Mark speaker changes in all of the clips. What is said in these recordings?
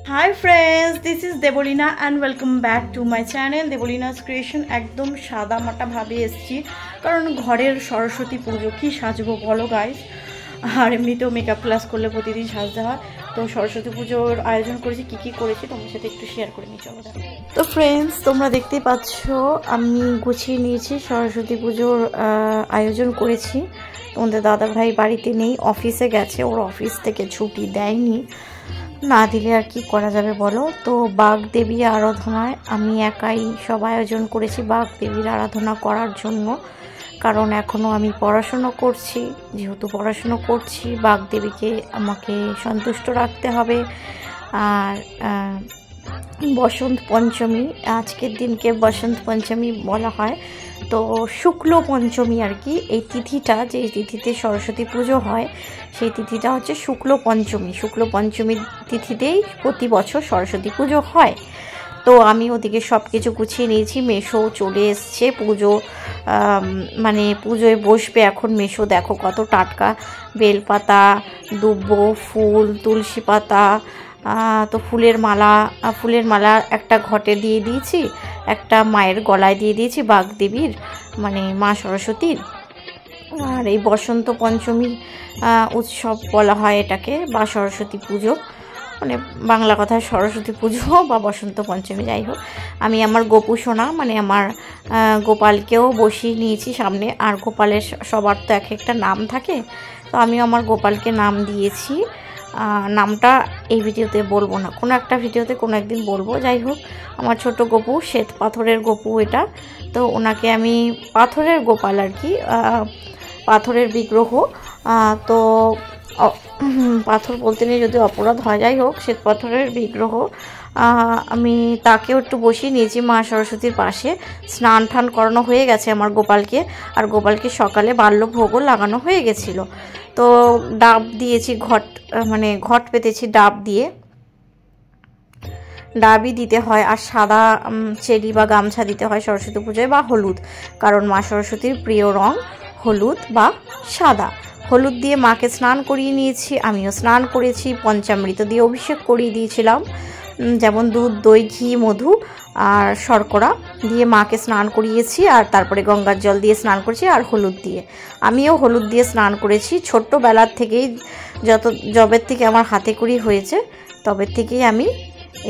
Speaker 1: Hi friends, this is Debolina and welcome back to my channel Debolina's Creation। একদম সাদা মাটা ভাবে এসেছি কারণ ঘরের সরস্বতী পুজো কি সাজবো বলো গাইস। আর এমনিতেও মেকআপ ক্লাস করলে প্রতিদিন সাজতে হয়, তো সরস্বতী পুজোর আয়োজন করেছি। কি করেছি তোমার সাথে একটু শেয়ার করে নিই, চলো। তো ফ্রেন্ডস, তোমরা দেখতেই পাচ্ছ আমি গুছিয়ে নিয়েছি, সরস্বতী পুজোর আয়োজন করেছি। তোমাদের দাদা ভাই বাড়িতে নেই, অফিসে গেছে, ওর অফিস থেকে ছুটি দেয়নি, না দিলে আর কি করা যাবে বলো। তো বাগদেবী আরাধনায় আমি একাই সব আয়োজন করেছি বাগদেবীর আরাধনা করার জন্য, কারণ এখনও আমি পড়াশুনো করছি। যেহেতু পড়াশুনো করছি, বাগদেবীকে আমাকে সন্তুষ্ট রাখতে হবে। আর বসন্ত পঞ্চমী, আজকের দিনকে বসন্ত পঞ্চমী বলা হয়। তো শুক্ল পঞ্চমী আর কি, এই তিথিটা, যে তিথিতে সরস্বতী পুজো হয় সেই তিথিটা হচ্ছে শুক্ল পঞ্চমী। শুক্ল পঞ্চমীর তিথিতেই প্রতি বছর সরস্বতী পুজো হয়। তো আমি ওদিকে সব কিছু গুছিয়ে নিয়েছি। মেশো চলে এসছে, পুজো মানে পুজোয় বসবে এখন। মেশো দেখো কত টাটকা বেলপাতা, দুব্ব ফুল, তুলসী পাতা, তো ফুলের মালা একটা ঘটে দিয়ে দিয়েছি, একটা মায়ের গলায় দিয়ে দিয়েছি বাগদেবীর, মানে মা সরস্বতীর। আর এই বসন্ত পঞ্চমী উৎসব বলা হয় এটাকে, বা সরস্বতী পুজো, মানে বাংলা কথায় সরস্বতী পুজো বা বসন্ত পঞ্চমী, যাই হোক। আমি আমার গোপু সোনা, মানে আমার গোপালকেও বসিয়ে নিয়েছি সামনে। আর গোপালের সবার তো এক একটা নাম থাকে, তো আমি আমার গোপালকে নাম দিয়েছি। নামটা এই ভিডিওতে বলবো না, কোনো একটা ভিডিওতে কোনো একদিন বলবো। যাই হোক, আমার ছোট গপু, শ্বেত পাথরের গপু এটা। তো ওনাকে আমি পাথরের গোপাল আর কি, পাথরের বিগ্রহ। তো পাথর বলতে নেই, যদি অপরাধ হয়, যাই হোক, শ্বেত পাথরের বিগ্রহ। আমি তাকেও একটু বসিয়ে নিয়েছি মা সরস্বতীর পাশে। স্নান টান করানো হয়ে গেছে আমার গোপালকে, আর গোপালকে সকালে বাল্যভোগও লাগানো হয়ে গেছিলো। তো ডাব দিয়েছি, ঘট পেতেছি ডাব দিয়ে, ডাবই দিতে হয়। আর সাদা চেরি বা গামছা দিতে হয় সরস্বতী পুজোয়, বা হলুদ, কারণ মা সরস্বতীর প্রিয় রং হলুদ বা সাদা। হলুদ দিয়ে মাকে স্নান করিয়ে নিয়েছি, আমিও স্নান করেছি। পঞ্চামৃত দিয়ে অভিষেক করিয়ে দিয়েছিলাম, যেমন দুধ, দই, ঘি, মধু আর শর্করা দিয়ে মাকে স্নান করিয়েছি। আর তারপরে গঙ্গার জল দিয়ে স্নান করেছি, আর হলুদ দিয়ে। আমিও হলুদ দিয়ে স্নান করেছি। ছোট্টবেলার থেকেই, যবের থেকে আমার হাতে করি হয়েছে, তবে থেকেই আমি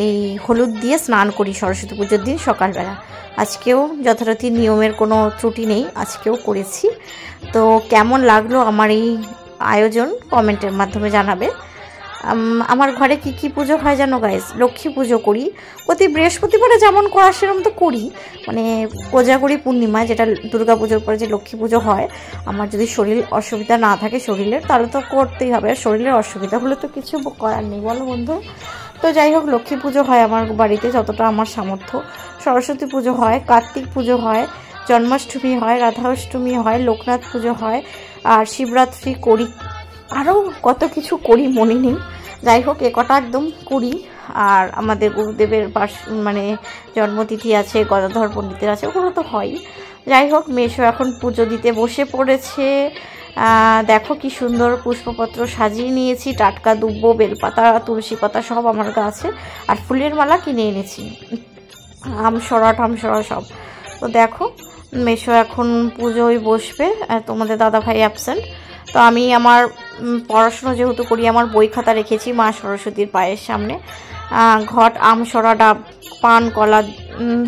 Speaker 1: এই হলুদ দিয়ে স্নান করি সরস্বতী পুজোর দিন সকালবেলা। আজকেও যথারীতি নিয়মের কোনো ত্রুটি নেই, আজকেও করেছি। তো কেমন লাগলো আমার এই আয়োজন কমেন্টের মাধ্যমে জানাবে। আমার ঘরে কি পুজো হয় জানো গাইস? লক্ষ্মী পুজো করি প্রতি বৃহস্পতিবারে, যেমন করা সেরকম তো করি, মানে কোজাগরি পূর্ণিমা, যেটা দুর্গা পুজোর পরে যে লক্ষ্মী পুজো হয়। আমার যদি শরীর অসুবিধা না থাকে শরীরের, তাহলে তো করতেই হবে। আর শরীরের অসুবিধা হলে তো কিছু করার নেই, বলো বন্ধু। তো যাই হোক, লক্ষ্মী পুজো হয় আমার বাড়িতে যতটা আমার সামর্থ্য। সরস্বতী পুজো হয়, কার্তিক পুজো হয়, জন্মাষ্টমী হয়, রাধাষ্টমী হয়, লোকনাথ পুজো হয়, আর শিবরাত্রি করি, আরও কত কিছু করি মনে নেই। যাই হোক, কটা একদম করি। আর আমাদের গুরুদেবের মানে জন্মতিথি আছে, গদাধর পণ্ডিতের আছে, ওগুলো তো হয়। যাই হোক, মেশো এখন পুজো দিতে বসে পড়েছে। দেখো কি সুন্দর পুষ্পপত্র সাজিয়ে নিয়েছি, টাটকা দুব্ব, বেলপাতা, তুলসী পাতা সব আমার গাছে। আর ফুলের মালা কিনে এনেছি, আমসরা সব। তো দেখো, মেশো এখন পুজোয় বসবে, তোমাদের দাদা ভাই অ্যাবসেন্ট। তো আমি আমার পড়াশুনো যেহেতু করি, আমার বই খাতা রেখেছি মা সরস্বতীর পায়ের সামনে। ঘট, আমসরা, ডাব, পান, কলা,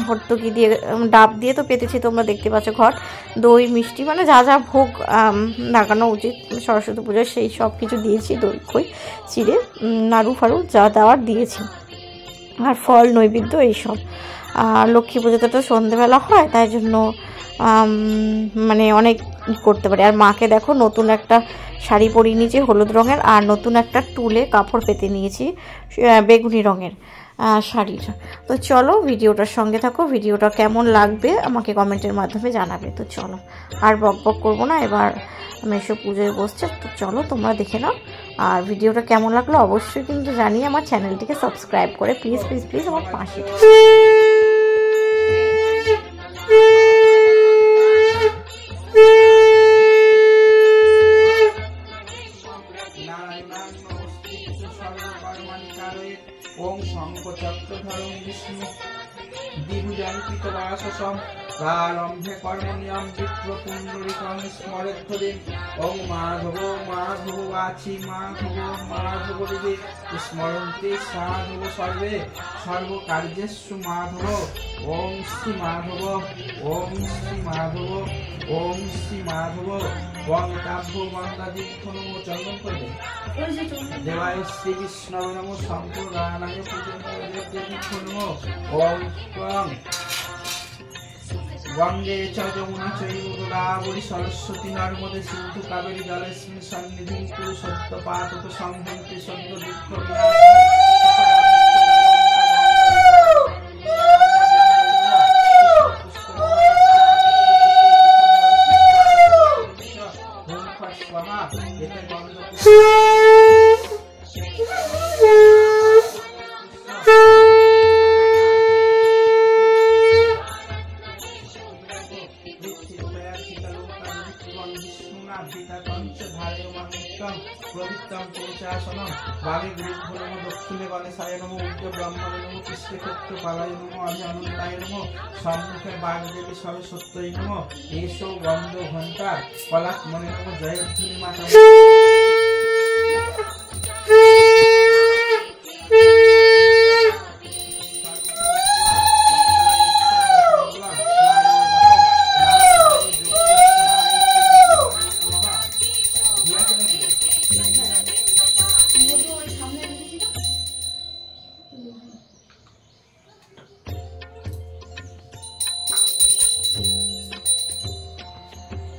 Speaker 1: হর্তুকি দিয়ে, ডাব দিয়ে তো পেতেছি, তোমরা দেখতে পাচ্ছ। ঘট, দই, মিষ্টি, মানে যা যা ভোগ লাগানো উচিত সরস্বতী পুজোয় সেই সব কিছু দিয়েছি। দই, খই, চিড়ে, নাড়ু ফাড়ু যা দেওয়ার দিয়েছি, আর ফল, নৈবেদ্য, এইসব। আর লক্ষ্মী পুজোতে তো সন্ধেবেলা হয়, তাই জন্য মানে অনেক করতে পারি। আর মাকে দেখো, নতুন একটা শাড়ি পরিয়ে নিয়েছি হলুদ রঙের, আর নতুন একটা টুলে কাপড় পেতে নিয়েছি বেগুনি রঙের শাড়ির। তো চলো, ভিডিওটার সঙ্গে থাকো। ভিডিওটা কেমন লাগবে আমাকে কমেন্টের মাধ্যমে জানাবে। তো চলো, আর বক করবো না, এবার মেশো পুজোয় বসছে। তো চলো, তোমরা দেখে নাও। আর ভিডিওটা কেমন লাগলো অবশ্যই কিন্তু জানিয়ে আমার চ্যানেলটিকে সাবস্ক্রাইব করে প্লিজ প্লিজ প্লিজ আমার পাশে। নারায়ণ নমস্তে সর্বকর্মাণি কারয়ে
Speaker 2: ওম শঙ্খচক্রধরং বিষ্ণু দ্বিভুজাঙ্কিতবাসসং প্রারম্ভে কর্মনিয়ম বিপ্রপুণ্ডরিকং স্মরেদ্ধরিং ওং মাধব মাধব বাচি মাধব মাধব হৃদি স্মরন্তি সাধব সর্বে সর্বকার্যেষু মাধব ওং শ্রী মাধব ওং শ্রী মাধব ওং শ্রী মাধব ওং কাব্য বন্দাদীর্ঘ নমো চন্দন করবে দেবায় শ্রী বিষ্ণু নমো সম্প্রদানায় পূজনীয় দেবদীর্ঘ নমো ওং গঙ্গে চ যমুনা চৈব গোদাবরী সরস্বতী নর্মদে সিন্ধু কাবেরী জলেস্মিন সন্নিধিং কুরু সত্য পাতক সংহন্তি সদ্য দুঃখ दक्षिणे गणेशाय नमो उग्र ब्रह्मणे नमो कृष्णक्षेत्र पालाय नमो अभिअनन्ताय नमो सम्मुखे बागदेवी सरस्वत्यै नमो एषो गन्ध घंटा पलात्मने नमो जयध्वनि माता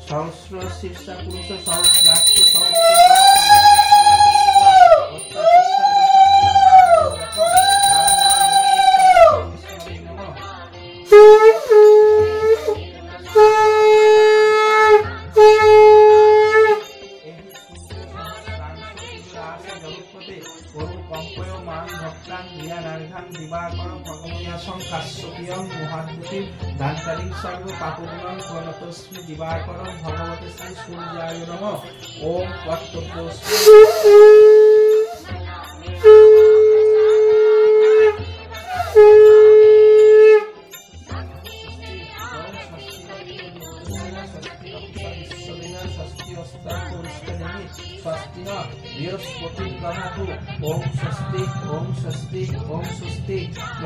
Speaker 2: सहस्र शीर्षा पुरुष सहस्राक्ष दिवाकरं भगवते श्री सूर्याय नमः ओम बृहस्पति गणातु ओम स्वस्ति ओम स्वस्ति ओम स्वस्ति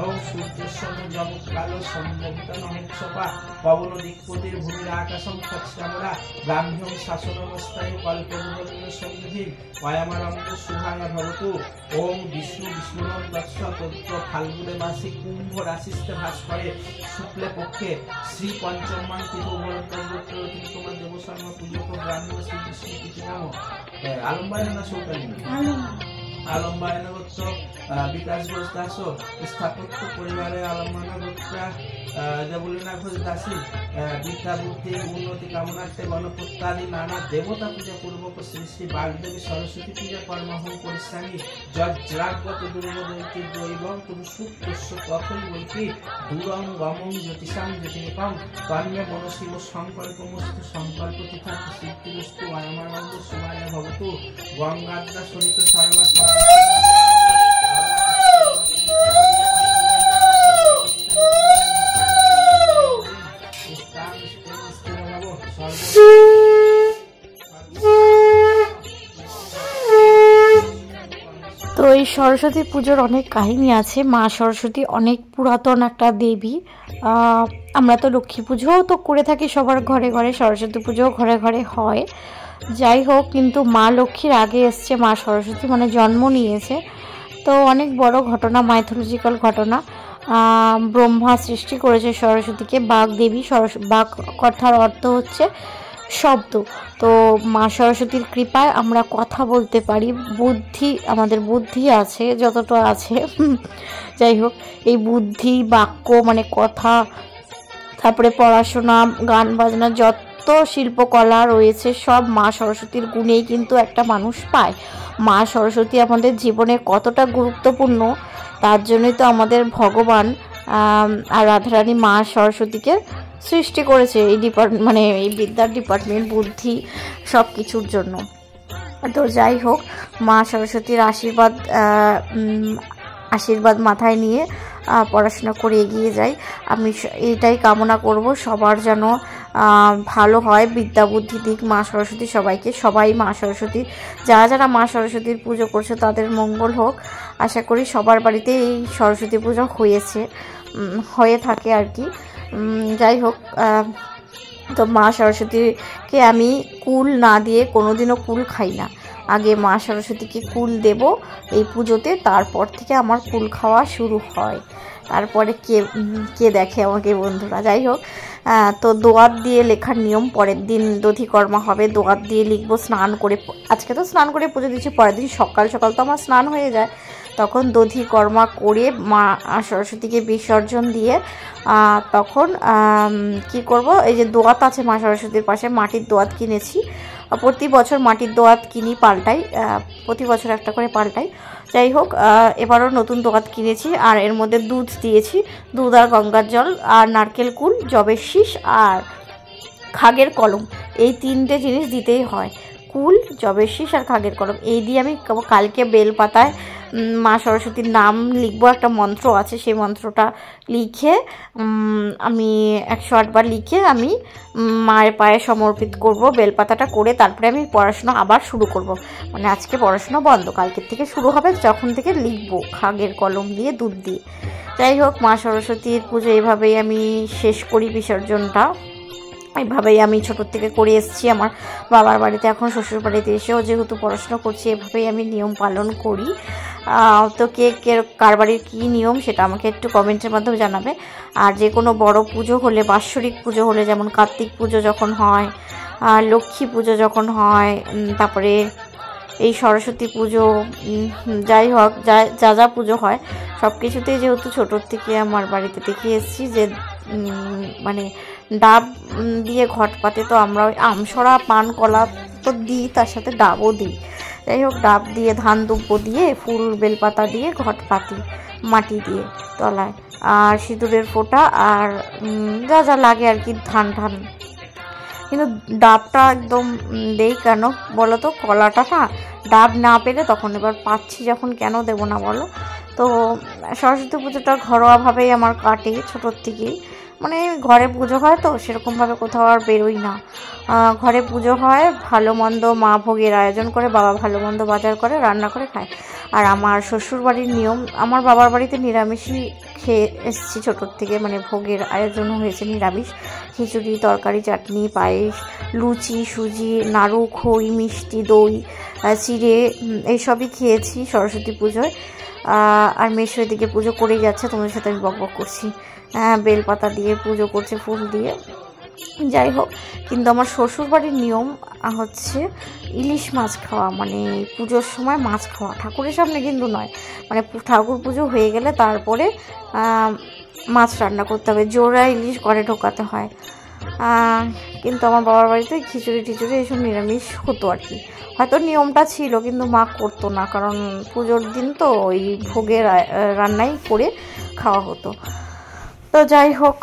Speaker 2: ओम सूर्यस्य जमुत्कालो सम्भूतन हंसपा पवन दिक्पतिर भूमिर आकाशं तत्समरा ब्राह्मण शासनमस्ताय कल्पद्रुमलिन सन्निधि वयमानन्द सुभाय भवतु ओम विष्णु विष्णुरं तत्स तत्र फाल्गुने मासे कुंभ राशिस्ते भास करे शुक्ल पक्षे श्री पंचमान तिथि भरतगोत्र तिथि देवशर्मा पूजक ब्राह्मण श्री विष्णु तिथि नाम आलम्बायन ना शौकालिनी आलम्बायन गोत्र विकास घोष दास स्थापत्य परिवारे आलम्बायन गोत्र देवलीना घोष दासी विद्या बुद्धि उन्नति कामनार्थे गणपत्यादि नाना देवता पूजा पूर्वक श्री श्री बागदेवी सरस्वती पूजा कर्महं करिष्यामि यज्रागत दुर्गदैति दैवं पुरुषुक्तस्य तथैवैति दूरं गमं ज्योतिषां ज्योतिनिकं तन्मे मनसिव संकल्पमस्तु संकल्प तीर्थार्थ सिद्धिरस्तु अयमानन्द सुभाय भवतु गंगाद्रा सरित सर्वा
Speaker 1: তো এই সরস্বতী পুজোর অনেক কাহিনী আছে। মা সরস্বতী অনেক পুরাতন একটা দেবী। আমরা তো লক্ষ্মী পুজোও তো করে থাকি সবার ঘরে ঘরে, সরস্বতী পুজোও ঘরে ঘরে হয়। যাই হোক, কিন্তু মা লক্ষ্মীর আগে এসছে মা সরস্বতী, মানে জন্ম নিয়েছে। তো অনেক বড় ঘটনা, মাইথোলজিক্যাল ঘটনা। ব্রহ্মা সৃষ্টি করেছে সরস্বতীকে বাগ দেবী। বাগ কথার অর্থ হচ্ছে শব্দ। তো মা সরস্বতীর কৃপায় আমরা কথা বলতে পারি, বুদ্ধি, আমাদের বুদ্ধি আছে যতটা আছে। যাই হোক, এই বুদ্ধি, বাক্য মানে কথা, তারপরে পড়াশোনা, গান বাজনা, যত শিল্পকলা রয়েছে সব মা সরস্বতীর গুণেই কিন্তু একটা মানুষ পায়। মা সরস্বতী আমাদের জীবনে কতটা গুরুত্বপূর্ণ, তার জন্যই তো আমাদের ভগবান আর রাধারানী মা সরস্বতীকে সৃষ্টি করেছে এই মানে এই বিদ্যার ডিপার্টমেন্ট, বুদ্ধি সব কিছুর জন্য। তো যাই হোক, মা সরস্বতীর আশীর্বাদ আশীর্বাদ মাথায় নিয়ে পড়াশোনা করে এগিয়ে যাই। আমি এইটাই কামনা করব, সবার যেন ভালো হয়, বিদ্যা বুদ্ধি দিক মা সরস্বতী সবাইকে। সবাই মা সরস্বতীর, যারা যারা মা সরস্বতীর পুজো করছে তাদের মঙ্গল হোক। আশা করি সবার বাড়িতে এই সরস্বতী পুজো হয়ে থাকে আর কি। যাই হোক, তো মা সরস্বতীকে আমি কুল না দিয়ে কোনোদিনও কুল খাই না। আগে মা সরস্বতীকে কুল দেব এই পুজোতে, তারপর থেকে আমার কুল খাওয়া শুরু হয়। তারপরে কে দেখে আমাকে বন্ধুরা। যাই হোক, তো দোয়াত দিয়ে লেখার নিয়ম, পরের দিন দধিকর্মা হবে, দোয়াত দিয়ে লিখবো স্নান করে। আজকে তো স্নান করে পুজো দিচ্ছি, পরের দিন সকাল সকাল তো আমার স্নান হয়ে যায়, তখন দধিকর্মা করে মা সরস্বতীকে বিসর্জন দিয়ে তখন কি করব, এই যে দোয়াত আছে মা সরস্বতীর পাশে, মাটির দোয়াত কিনেছি। প্রতি বছর মাটির দোয়াত কিনি, পাল্টাই, প্রতি বছর একটা করে পাল্টাই। যাই হোক, এবারও নতুন দোয়াত কিনেছি, আর এর মধ্যে দুধ দিয়েছি, দুধ আর গঙ্গার জল আর নারকেল কুল, জবের শীষ আর খাগের কলম, এই 3টে জিনিস দিতেই হয়। কুল, জবের শীষ আর খাগের কলম, এই দিয়ে আমি কালকে বেলপাতায় মা সরস্বতীর নাম লিখবো। একটা মন্ত্র আছে, সেই মন্ত্রটা লিখে আমি 108 বার লিখে আমি মায়ের পায়ে সমর্পিত করব। বেলপাতাটা করে তারপরে আমি পড়াশোনা আবার শুরু করব। মানে আজকে পড়াশোনা বন্ধ, কালকের থেকে শুরু হবে, যখন থেকে লিখবো খাগের কলম দিয়ে, দুধ দিয়ে। যাই হোক, মা সরস্বতীর পুজো এভাবেই আমি শেষ করি, বিসর্জনটা এইভাবেই আমি ছোটোর থেকে করে এসেছি। আমার বাবার বাড়িতে, এখন শ্বশুর বাড়িতে এসেও যেহেতু পড়াশোনা করছি, এভাবেই আমি নিয়ম পালন করি। তো কার বাড়ির কী নিয়ম সেটা আমাকে একটু কমেন্টের মাধ্যমে জানাবে। আর যে কোনো বড় পুজো হলে, বাৎসরিক পুজো হলে, যেমন কার্তিক পুজো যখন হয়, লক্ষ্মী পুজো যখন হয়, তারপরে এই সরস্বতী পুজো, যাই হোক, যা পুজো হয় সব কিছুতেই যেহেতু ছোটোর থেকে আমার বাড়িতে দেখে এসেছি যে মানে ডাব দিয়ে ঘট পাতে, তো আমরা ওই আমসরা পান কলা তো দিই, তার সাথে ডাবও দিই। যাই হোক, ডাব দিয়ে ধান দুব্য দিয়ে ফুল বেলপাতা দিয়ে ঘট পাতি মাটি দিয়ে তলায়, আর সিঁদুরের ফোঁটা আর যা যা লাগে আর কি, ধান। কিন্তু ডাবটা একদম দেই কেন বলো তো, কলাটা না ডাব না পেলে তখন, এবার পাচ্ছি যখন কেন দেবো না বলো। তো সরস্বতী পুজোটা ঘরোয়াভাবেই আমার কাটে ছোটোর থেকেই। মানে ঘরে পুজো হয় তো সেরকমভাবে কোথাও আর বেরোই না। ঘরে পুজো হয়, ভালো মন্দ মা ভোগের আয়োজন করে, বাবা ভালো মন্দ বাজার করে, রান্না করে খায়। আর আমার শ্বশুরবাড়ির নিয়ম, আমার বাবার বাড়িতে নিরামিষই খেয়ে এসেছি ছোটোর থেকে, মানে ভোগের আয়োজন হয়েছে নিরামিষ, খিচুড়ি, তরকারি, চাটনি, পায়েস, লুচি, সুজি, নাড়ু, খই, মিষ্টি, দই, চিড়ে, এইসবই খেয়েছি সরস্বতী পুজোয়। আর মেশো এদিকে পুজো করেই যাচ্ছে, তোমাদের সাথে আমি বকবক করছি, বেলপাতা দিয়ে পুজো করছে, ফুল দিয়ে। যাই হোক, কিন্তু আমার শ্বশুরবাড়ির নিয়ম হচ্ছে ইলিশ মাছ খাওয়া, মানে পুজোর সময় মাছ খাওয়া, ঠাকুরের সামনে কিন্তু নয়, মানে ঠাকুর পুজো হয়ে গেলে তারপরে মাছ রান্না করতে হবে, জোড়া ইলিশ ঘরে ঢোকাতে হয়। কিন্তু আমার বাবার বাড়িতে খিচুড়ি টিচুড়ি এইসব নিরামিষ হতো আর কি, হয়তো নিয়মটা ছিল কিন্তু মা করতো না, কারণ পুজোর দিন তো ওই ভোগের রান্নাই করে খাওয়া হতো। তো যাই হোক,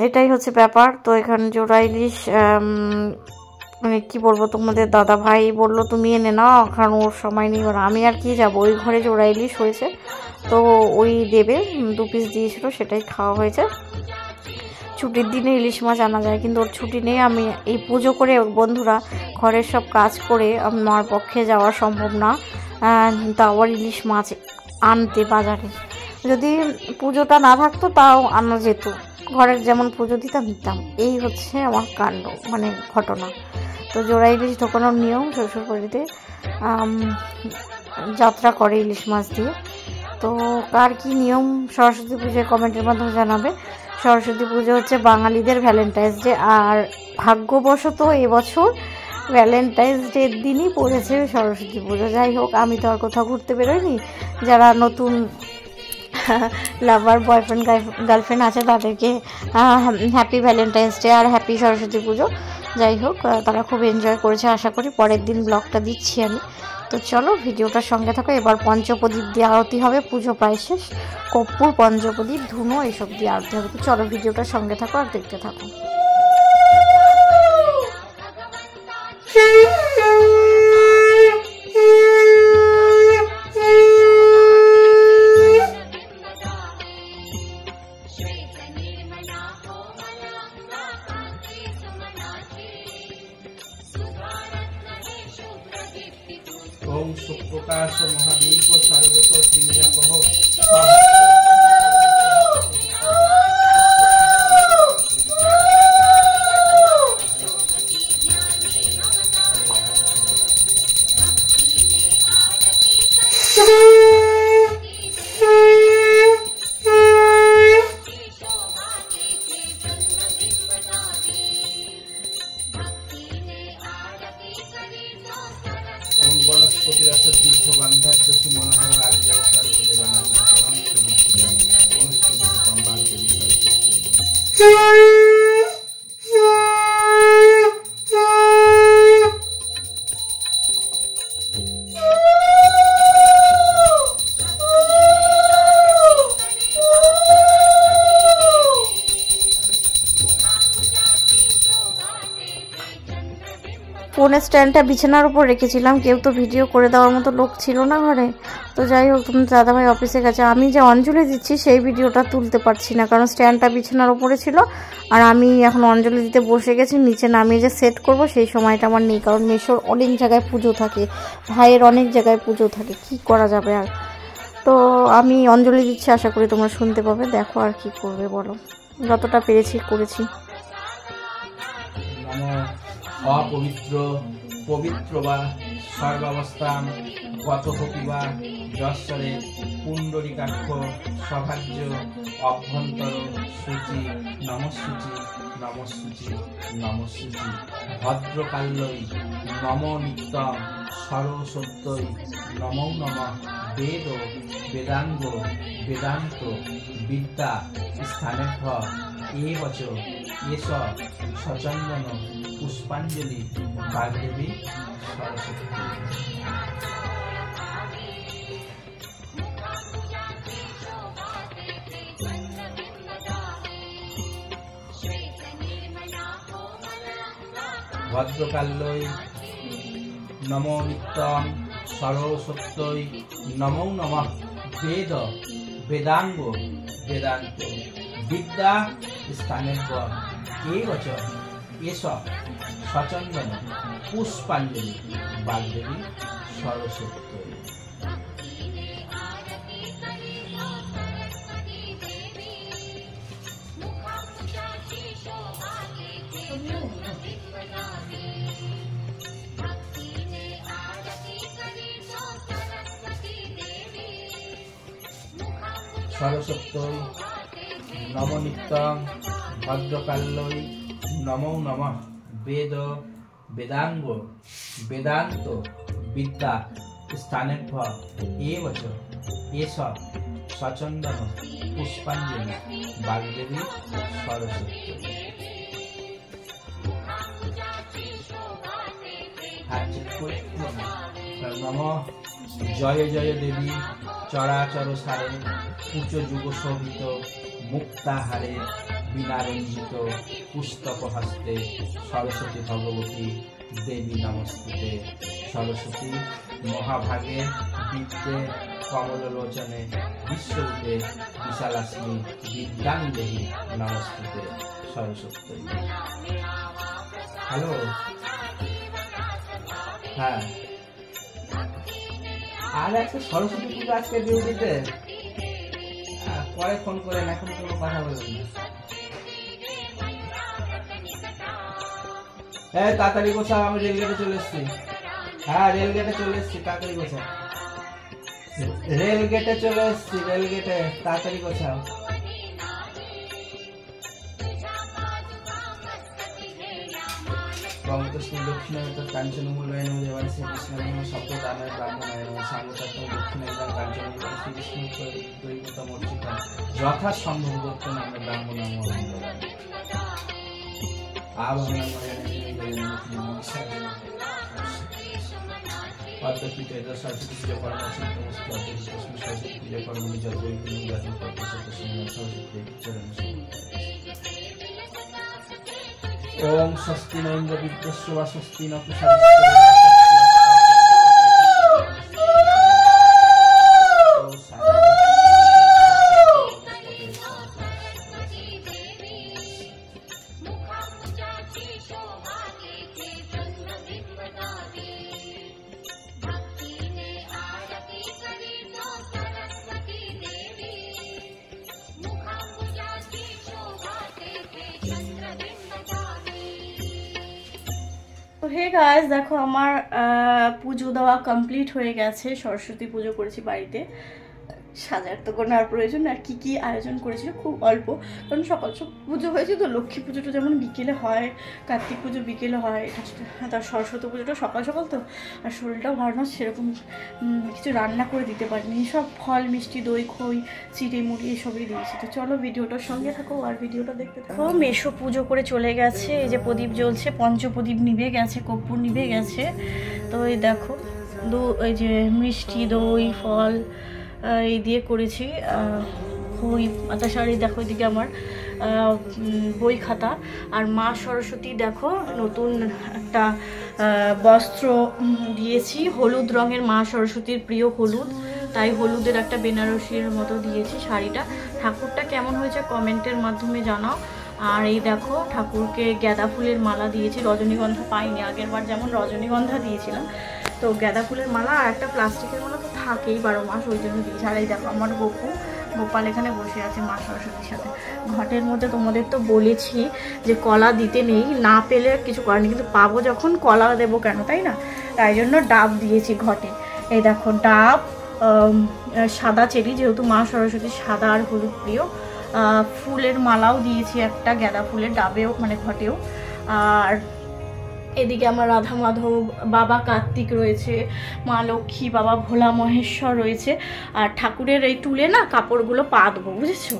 Speaker 1: এটাই হচ্ছে ব্যাপার। তো এখানে জোড়া ইলিশ, মানে কী বলবো, তোমাদের দাদা ভাই বললো তুমি এনে নাও, কারণ ওর সময় নেই, আমি আর কি যাবো, ওই ঘরে জোড়া ইলিশ হয়েছে তো ওই দেবে, 2 পিস দিয়েছিল, সেটাই খাওয়া হয়েছে। ছুটির দিনে ইলিশ মাছ আনা যায়, কিন্তু ওর ছুটি নেই। আমি এই পুজো করে বন্ধুরা ঘরের সব কাজ করে আমার পক্ষে যাওয়া সম্ভব না, তা আবার ইলিশ মাছ আনতে বাজারে, যদি পুজোটা না থাকতো তাও আনা যেত, ঘরের যেমন পুজো দিতাম। এই হচ্ছে আমার কাণ্ড, মানে ঘটনা। তো জোড়া ইলিশ ঢোকানোর নিয়ম, শ্বশুরবাড়িতে যাত্রা করে ইলিশ মাছ দিয়ে। তো কার কি নিয়ম সরস্বতী পুজোয় কমেন্টের মাধ্যমে জানাবে। সরস্বতী পুজো হচ্ছে বাঙালিদের ভ্যালেন্টাইন্স ডে, আর ভাগ্যবশত এবছর ভ্যালেন্টাইন্স ডের দিনই পড়েছে সরস্বতী পুজো। যাই হোক, আমি তো আর কোথাও ঘুরতে বেরোইনি, যারা নতুন লাভার বয়ফ্রেন্ড গার্লফ্রেন্ড আছে তাদেরকে হ্যাপি ভ্যালেন্টাইন্স ডে আর হ্যাপি সরস্বতী পুজো। যাই হোক, তারা খুব এনজয় করেছে, আশা করি। পরের দিন ব্লগটা দিচ্ছি আমি। তো চলো ভিডিওটার সঙ্গে থাকো। এবার পঞ্চপ্রদীপ দিয়ে আরতি হবে, পুজো প্রায় শেষ, কর্পূর, পঞ্চপ্রদীপ, ধুনো এইসব দিয়ে আরতি হবে। তো চলো ভিডিওটার সঙ্গে থাকো আর দেখতে থাকো। ফোনের স্ট্যান্ডটা বিছানার উপর রেখেছিলাম, কেউ তো ভিডিও করে দেওয়ার মতো লোক ছিল না ঘরে। তো যাই হোক, তুমি দাদাভাই অফিসে গেছে, আমি যে অঞ্জলি দিচ্ছি সেই ভিডিওটা তুলতে পারছি না, কারণ স্ট্যান্ডটা বিছানার উপরে ছিল। আর আমি এখন অঞ্জলি দিতে বসে গেছি, নিচে নামিয়ে যে সেট করব সেই সময়টা আমার নেই, কারণ মেশোর অনেক জায়গায় পুজো থাকে, ভাইয়ের অনেক জায়গায় পুজো থাকে, কি করা যাবে আর। তো আমি অঞ্জলি দিচ্ছি, আশা করি তোমরা শুনতে পাবে। দেখো আর কি করবে বলো, যতটা পেরেছি করেছি।
Speaker 2: অপবিত্র পবিত্র বা সর্বাবস্থান গতপতি বা যশ্বরে পুণ্ডরিকাক্ষ সভাজ্য অভ্যন্তর সূচি নমঃসূচি নমঃসূচি নমঃসূচি ভদ্রকাল্যই নম নিত্যম সরস্বত্যই নমো নমঃ বেদ বেদাঙ্গ বেদান্ত বিদ্যা স্থানেভ্য এবচ এষ সচন্দন পুষ্পাঞ্জলি বাগদেবী সরস্বতী। ভদ্রকাল্যই নমো নিত্যম সরস্বত্যই নমো নমঃ বেদ বেদাঙ্গ বেদান্ত বিদ্যা স্থানেভ্য এবচ এষ সচন্দন পুষ্পাঞ্জলি বাগদেবী সরস্বতী। সরস্বত্যই নম নিত্যং ভদ্রকাল্যই নমো নমঃ বেদ বেদাঙ্গ বেদান্ত বিদ্যা স্থানেভ্য এবচ এষ সচন্দন পুষ্পাঞ্জলি বাগদেবী সরস্বতী। নম জয় জয় দেবী চরাচর সারে উচ্চ যুগ শোভিত মুক্তাহারে বিনারঞ্জিত পুস্তক হস্তে সরস্বতী ভগবতী দেবী নমস্তুতে। সরস্বতী মহাভাগে বিদ্যে কমললোচনে বিশ্বরূপে বিশালাস্মি বিদ্যাং দেহি নমস্তুতে সরস্বতী। হ্যালো, হ্যাঁ, আর আজকে সরস্বতী পুজো, আজকে ডিউটিতে, পরে ফোন করেন, এখন কোনো কথা বলবেন না। এই তাড়াতাড়ি গোছাও, আমি রেলগেটে চলে এসেছি। হ্যাঁ, রেলগেটে চলে এসেছি, তাড়াতাড়ি গোছাও। রেলগেটে চলে এসেছি, রেলগেটে, তাড়াতাড়ি গোছাও। কমতস্মি দক্ষিণায়ত কাঞ্চনমূলয় নমঃ দেবায় শ্রীকৃষ্ণায় নমঃ শব্দদানায় ব্রাহ্মণায় নমঃ সাঙ্গতাত্ম দক্ষিণায়তাং কাঞ্চনমূলয় শ্রীকৃষ্ণ দৈবতমর্চিতাং যথাসম্ভব দক্ষিণ নামে ব্রাহ্মণায় মঙ্গলায় পদ্মপীঠে সরস্বতী পূজা পরমাশ্রী সরস্বতী পূজা কর্মণি যজ্ঞ জাতি সরস্বতী চরণ। ওম স্বস্তি ন ইন্দ্র বিদ্যস্য বা স্বস্তি ন
Speaker 1: হে গাইস, দেখো আমার পুজো দেওয়া কমপ্লিট হয়ে গেছে। সরস্বতী পুজো করেছি বাড়িতে, সাজার তো কোনো আর প্রয়োজন আর কি আয়োজন করেছিল খুব অল্প, কারণ সকাল সব পুজো হয়েছে তো। লক্ষ্মী পুজোটা যেমন বিকেলে হয়, কার্তিক পুজো বিকেলে হয়, তার সরস্বতী পুজোটা সকাল সকাল তো, আর শরীরটাও ভালো না, সেরকম কিছু রান্না করে দিতে পারিনি। সব ফল মিষ্টি দই খই চিড়ে মুড়ি এসবই দিয়েছি। তো চলো ভিডিওটার সঙ্গে থাকো আর ভিডিওটা দেখতে থাকো। মেশো পুজো করে চলে গেছে, এই যে প্রদীপ জ্বলছে, পঞ্চপ্রদীপ নিভে গেছে, কর্পূর নিভে গেছে। তো এই দেখো এই যে মিষ্টি দই ফল এই দিয়ে করেছি। খই পাতা শাড়ি দেখো, এদিকে আমার বই খাতা। আর মা সরস্বতী দেখো নতুন একটা বস্ত্র দিয়েছি, হলুদ রঙের, মা সরস্বতীর প্রিয় হলুদ, তাই হলুদের একটা বেনারসির মতো দিয়েছি শাড়িটা। ঠাকুরটা কেমন হয়েছে কমেন্টের মাধ্যমে জানাও। আর এই দেখো ঠাকুরকে গাঁদা ফুলের মালা দিয়েছি, রজনীগন্ধা পাইনি, আগের বার যেমন রজনীগন্ধা দিয়েছিলাম, তো গাঁদা ফুলের মালা আর একটা প্লাস্টিকের মালা তো থাকেই 12 মাস, ওই জন্য দিয়েছি। আর এই দেখো আমার গোপাল এখানে বসে আছে মা সরস্বতীর সাথে। ঘটের মধ্যে তোমাদের তো বলেছি যে কলা দিতে নেই, না পেলে কিছু করেনি, কিন্তু পাবো যখন কলা দেবো কেন, তাই না? তাই জন্য ডাব দিয়েছি ঘটে। এই দেখো ডাব, সাদা চেরি, যেহেতু মা সরস্বতী সাদা আর হলুদ প্রিয়। ফুলের মালাও দিয়েছি একটা, গাঁদা ফুলের, ডাবেও মানে ঘটেও। আর এদিকে আমার রাধা মাধব, বাবা কার্তিক রয়েছে, মা লক্ষ্মী, বাবা ভোলা মহেশ্বর রয়েছে। আর ঠাকুরের এই টুলে না কাপড়গুলো পা দেবো, বুঝেছো?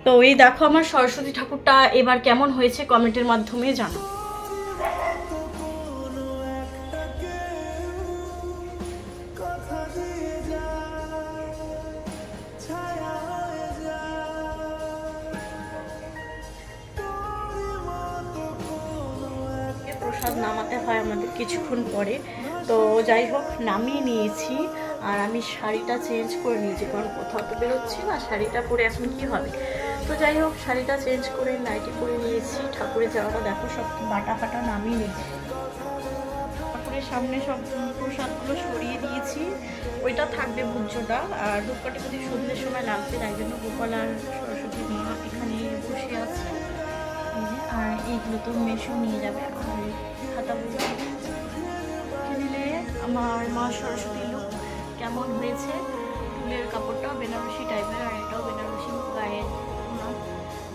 Speaker 1: তো এই দেখো আমার সরস্বতী ঠাকুরটা এবার কেমন হয়েছে কমেন্টের মাধ্যমে জানো। প্রসাদ নামাতে হয় আমাদের কিছুক্ষণ পরে, তো যাই হোক নামিয়ে নিয়েছি। আর আমি শাড়িটা চেঞ্জ করে নিয়েছি, কারণ কোথাও তো বেরোচ্ছি না, শাড়িটা পরে এখন কি হবে। তো যাই হোক শাড়িটা চেঞ্জ করে নাইটি পরে নিয়েছি। ঠাকুরের জায়গাটা দেখো সব বাটা ফাটা নামিয়ে নিয়েছি। ঠাকুরের সামনে সব প্রসাদগুলো সরিয়ে দিয়েছি, ওইটা থাকবে ভুজ্যটা। আর ধূপকাঠি প্রদীপ সন্ধ্যের সময় লাগবে, তাই জন্য গোপাল আর সরস্বতী মা এখানে বসে আছে। আর এইগুলো তো মেশো নিয়ে যাবে। আর খাতা বই কিনলে আমার মা সরস্বতী লুক কেমন হয়েছে, ফুলের কাপড়টাও বেনারসি টাইপের, আর এটাও বেনারসি গায়ে।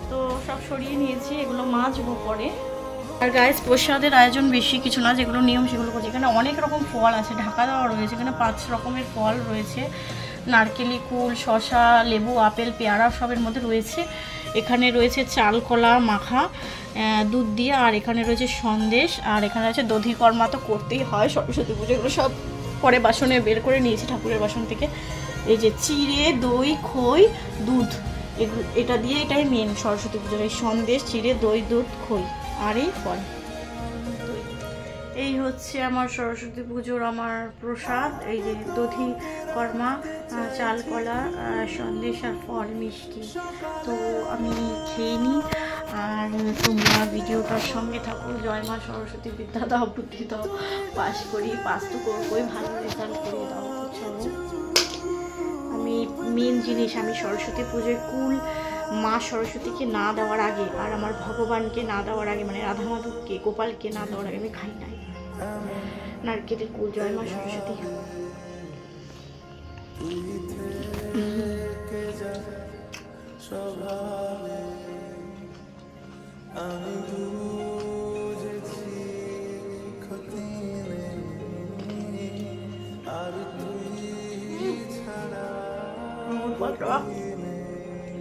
Speaker 1: তো সব সরিয়ে নিয়েছি, এগুলো মাজবো পরে। আর গায়ে প্রসাদের আয়োজন বেশি কিছু না, যেগুলো নিয়ম সেগুলো করছি। এখানে অনেক রকম ফল আছে, ঢাকা দেওয়া রয়েছে, এখানে 5 রকমের ফল রয়েছে, নারকেলি, কুল, শসা, লেবু, আপেল, পেয়ারা সবের মধ্যে রয়েছে। এখানে রয়েছে চাল কলা মাখা দুধ দিয়ে, আর এখানে রয়েছে সন্দেশ, আর এখানে আছে দধিকর্মা, তো করতেই হয় সরস্বতী পুজো। এগুলো সব পরে বাসনে বের করে নিয়েছি ঠাকুরের বাসন থেকে। এই যে চিড়ে দই খই দুধ, এগুলো এটা দিয়ে, এটাই মেন সরস্বতী পুজোর, এই সন্দেশ চিড়ে দই দুধ খই আর এই ফল। এই হচ্ছে আমার সরস্বতী পুজোর আমার প্রসাদ। এই যে দধিকর্মা, চাল কলা, সন্দেশ আর ফল মিষ্টি। তো আমি খেয়ে নিই, আর তোমরা ভিডিওটার সঙ্গে থাকো। জয় মা সরস্বতী, বিদ্যা দাও বুদ্ধি দাও, পাস করি, পাস তো করবোই, ভালো রেজাল্ট করে দাও। চলো, আমি মেন জিনিস, আমি সরস্বতী পুজোয় কুল মা সরস্বতীকে না দেওয়ার আগে, আর আমার ভগবানকে না দেওয়ার আগে, মানে রাধা মাধবকে গোপালকে না দেওয়ার আগে আমি খাই নাই নারকেলের কুল। জয় মা সরস্বতী।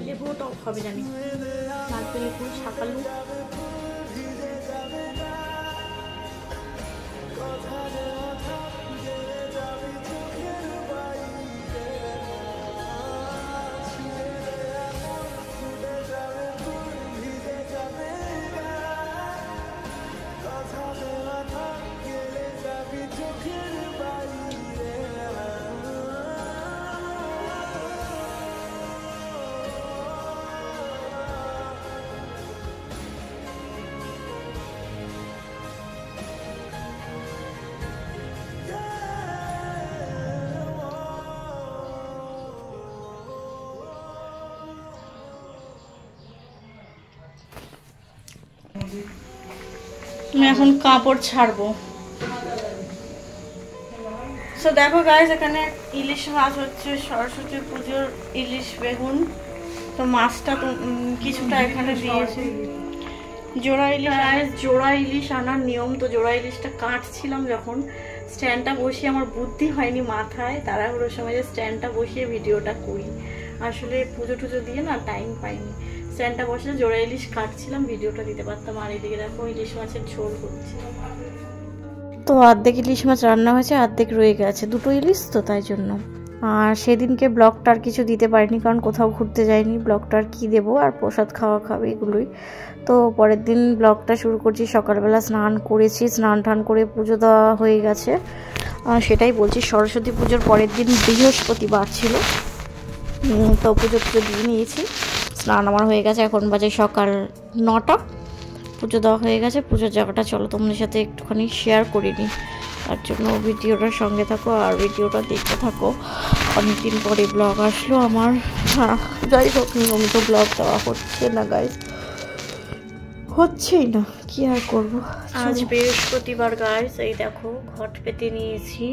Speaker 1: লেবু টক হবে জানি, নারকেলের কুল, শাকালু। আমি এখন কাপড় ছাড়বো। সো দেখো গাইস, এখানে ইলিশ মাছ হচ্ছে, সরস্বতী পুজোর ইলিশ বেগুন। তো মাছটা তো কিছুটা এখানে দিয়েছে। জোড়া ইলিশ গাইস, জোড়া ইলিশ আনার নিয়ম। তো জোড়া ইলিশটা কাটছিলাম যখন, স্ট্যান্ডটা বসিয়ে আমার বুদ্ধি হয়নি মাথায়, তাড়াহুড়োর সময় যে স্ট্যান্ডটা বসিয়ে ভিডিওটা করি, আসলে পুজো টুজো দিয়ে না টাইম পাইনি। স্ট্যান্ডটা বসে জোড়া ইলিশ কাটছিলাম, ভিডিওটা দিতে পারতাম। আর এদিকে দেখো ইলিশ মাছের ঝোল করছি। তো অর্ধেক ইলিশ মাছ রান্না হয়েছে, অর্ধেক রয়ে গেছে, দুটো ইলিশ তো তাই জন্য। আর সেদিনকে ব্লগটা আর কিছু দিতে পারিনি, কারণ কোথাও ঘুরতে যাইনি। ব্লগটা আর কী দেবো, আর প্রসাদ খাওয়া খাবে এগুলোই। তো পরের দিন ব্লগটা শুরু করছি। সকালবেলা স্নান করেছি, স্নান টান করে পুজো দেওয়া হয়ে গেছে। সেটাই বলছি, সরস্বতী পুজোর পরের দিন বৃহস্পতিবার ছিল। তো পুজো টুজো দিয়ে নিয়েছি, স্নান আমার হয়ে গেছে। এখন বাজে সকাল 9টা, পুজো দেওয়া হয়ে গেছে। পুজোর জায়গাটা চলো তোমাদের সাথে একটুখানি শেয়ার করে নিই, তার জন্য ভিডিওটার সঙ্গে থাকো আর ভিডিওটা দেখতে থাকো। অনেকদিন পরে ব্লগ আসলো আমার। যাই হোক, নিয়মিত ব্লগ দেওয়া হচ্ছে না গাইজ, হচ্ছেই না, কি আর করবো। আজ বৃহস্পতিবার গাইজ, এই দেখো ঘট পেতে নিয়েছি,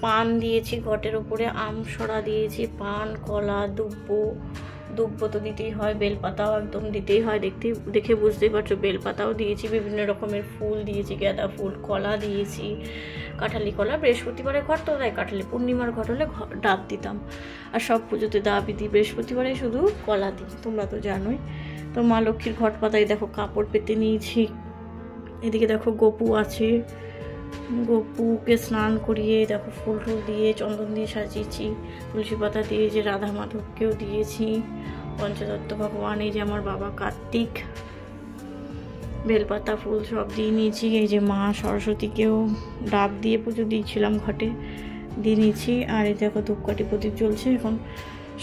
Speaker 1: পান দিয়েছি ঘটের উপরে, আম সরা দিয়েছি, পান, কলা, দুব্বো তো দিতেই হয়, বেলপাতাও একদম দিতেই হয়। দেখে বুঝতেই পারছো, বেলপাতাও দিয়েছি, বিভিন্ন রকমের ফুল দিয়েছি, গাঁদা ফুল, কলা দিয়েছি, কাঁঠালি কলা। বৃহস্পতিবারে ঘট তো তাই কাঁঠালি, পূর্ণিমার ঘট হলে ডাব দিতাম। আর সব পুজোতে ডাবই দিই, বৃহস্পতিবারে শুধু কলা দিই, তোমরা তো জানোই। তো মা লক্ষ্মীর ঘট পাতায় দেখো কাপড় পেতে নিয়েছি। এদিকে দেখো গপু আছে, গপুকে স্নান করিয়ে দেখো ফুল টুল দিয়ে চন্দন দিয়ে সাজিয়েছি, তুলসী পাতা দিয়ে যে রাধা মাধবকেও দিয়েছি, পঞ্চদত্ত ভগবান, এই যে আমার বাবা কার্তিক, বেলপাতা ফুল সব দিয়ে নিয়েছি। এই যে মা সরস্বতীকেও ডাব দিয়ে পুজো দিয়েছিলাম, ঘটে দিয়ে নিয়েছি। আর এই দেখো ধূপকাঠি প্রদীপ জ্বলছে, এখন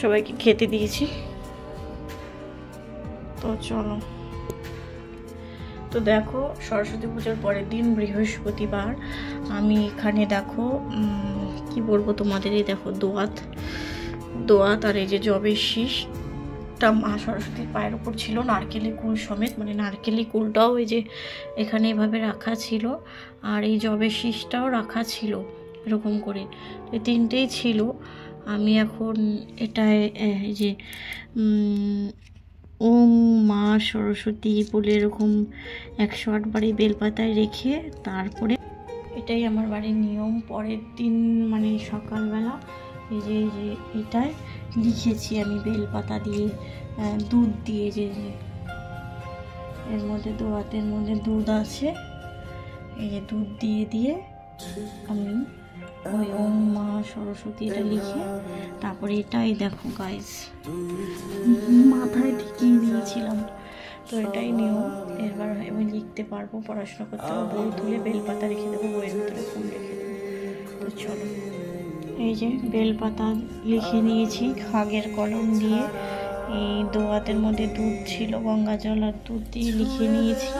Speaker 1: সবাইকে খেতে দিয়েছি। তো চলো, তো দেখো সরস্বতী পুজোর পরের দিন বৃহস্পতিবার, আমি এখানে দেখো কি বলবো তোমাদের, এই দেখো দোয়াত আর এই যে জবের শীষটা মা সরস্বতীর পায়ের উপর ছিল, নারকেলি কুল সমেত, মানে নারকেলি কুলটাও এই যে এখানে এভাবে রাখা ছিল, আর এই জবের শীষটাও রাখা ছিল এরকম করে, এই তিনটেই ছিল। আমি এখন এটায় এই যে ওম মা সরস্বতী বলে এরকম 108 বারে বেলপাতায় রেখে তারপরে, এটাই আমার বাড়ির নিয়ম। পরের দিন মানে সকালবেলা এই যে এটায় লিখেছি আমি বেলপাতা দিয়ে, দুধ দিয়ে, যে এর মধ্যে দোয়াতের মধ্যে দুধ আছে, এই যে দুধ দিয়ে আমি ওই ওম মা সরস্বতী এটা লিখে তারপরে এটাই দেখো গাইস মাথায় ঠেকিয়ে নিয়েছিলাম। তো এটাই নিয়ম, এবার আমি লিখতে পারবো, পড়াশোনা করতে পারবো। বই তুলে বেলপাতা রেখে দেবো, বইয়ের ভিতরে ফুল রেখে দেবো। তো চলো, এই যে বেলপাতা লিখে নিয়েছি খাগের কলম দিয়ে, এই দোয়াতের মধ্যে দুধ ছিল, গঙ্গা জল আর দুধ দিয়ে লিখে নিয়েছি।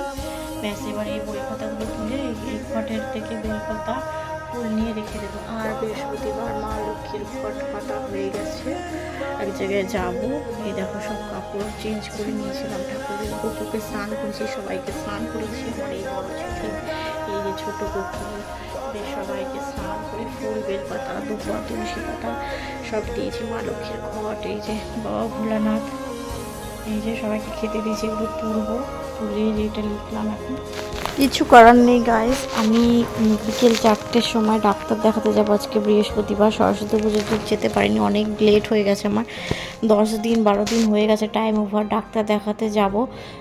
Speaker 1: ব্যাস, এবার এই বই পাতাগুলো তুলে এই ঘটের থেকে বেলপাতা ফুল নিয়ে রেখে দেবো। আর বৃহস্পতিবার মা লক্ষ্মীর ঘট পাতা হয়ে গেছে, এক জায়গায় যাবো। এই দেখো সব কাপড় চেঞ্জ করে নিয়েছিলাম, ঠাকুরের গপুকে স্নান করেছি, সবাইকে স্নান করেছি। আমার এই বড় ছোট, এই যে ছোটো গপু, সবাইকে স্নান করে ফুল, বেলপাতা, দুব্বা, তুলসী পাতা সব দিয়েছি। মা লক্ষ্মীর ঘট, এই যে বাবা ভোলানাথ, এই যে সবাইকে খেতে দিয়েছি। এগুলো তুলবো, তুলে যেটা লিখলাম এখন। কিছু করার নেই গাইস, আমি বিকেল 4টের সময় ডাক্তার দেখাতে যাবো। আজকে বৃহস্পতিবার, সরস্বতী পুজো যেতে পারিনি, অনেক লেট হয়ে গেছে আমার, 10-12 দিন হয়ে গেছে টাইম ওভার। ডাক্তার দেখাতে যাব,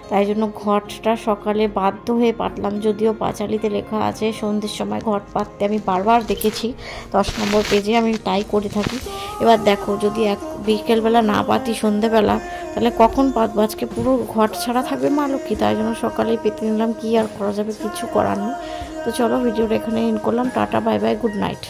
Speaker 1: তাই জন্য ঘটটা সকালে বাধ্য হয়ে পাতলাম, যদিও পাঁচালিতে লেখা আছে সন্ধ্যের সময় ঘট পাততে। আমি বারবার দেখেছি 10 নম্বর পেজে, আমি তাই করে থাকি। এবার দেখো, যদি বিকেলবেলা না পাতি সন্ধ্যেবেলা, তাহলে কখন পাতবো? আজকে পুরো ঘট ছাড়া থাকবে মা লক্ষ্মী, তাই জন্য সকালেই পেতে নিলাম। কি আর করা যাবে, কিছু করার নেই। তো চলো, ভিডিওটা এখানে এন্ড করলাম। Tata, bye bye, good night.